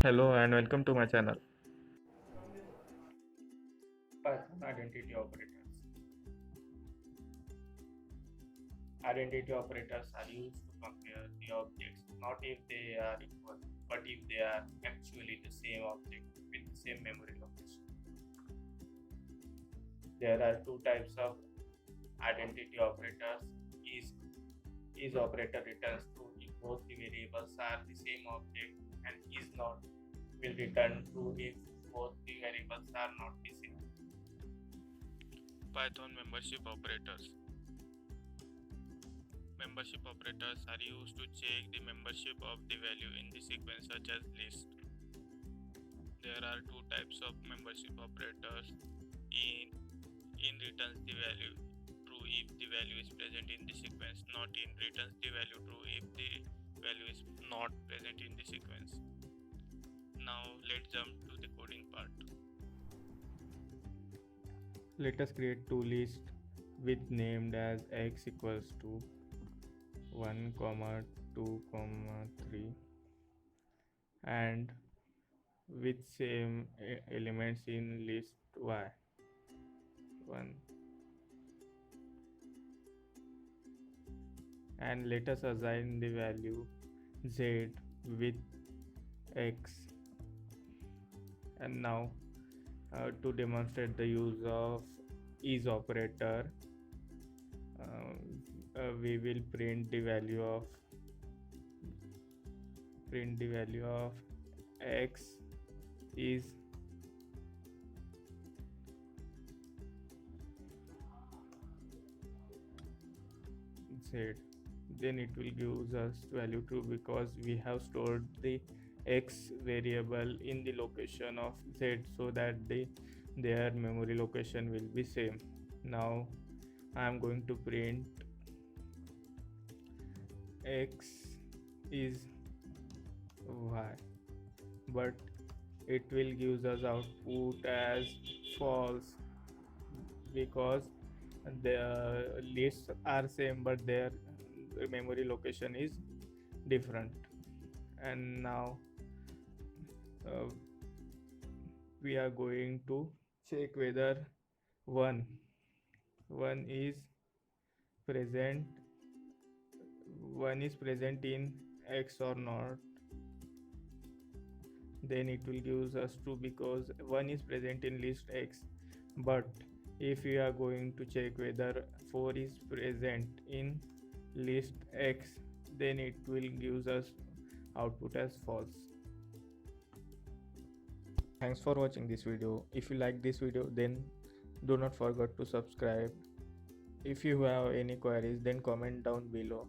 Hello and welcome to my channel. Python identity operators. Identity operators are used to compare the objects not if they are equal, but if they are actually the same object with the same memory location. There are two types of identity operators. Is operator returns true if both the variables are the same object, and is not will return true if both the variables are not the same. Python membership operators. Membership operators are used to check the membership of the value in the sequence such as list. There are two types of membership operators. In returns the value true if the value is present in the sequence, not in returns the value true if the value is not present in the sequence. Now let's jump to the coding part. Let us create two lists with named as x equals to 1 comma 2 comma 3 and with same elements in list y 1, and let us assign the value z with x. And now to demonstrate the use of is operator, we will print the value of x is z. Then it will give us value true because we have stored the x variable in the location of z, so that their memory location will be same. Now I am going to print x is y, but it will give us output as false because the lists are same but their memory location is different. And now uh, we are going to check whether 1 1 is present 1 is present in x or not. Then it will give us true because 1 is present in list x. But if we are going to check whether 4 is present in list x, then it will give us output as false. Thanks for watching this video. If you like this video, then do not forget to subscribe. If you have any queries, then comment down below.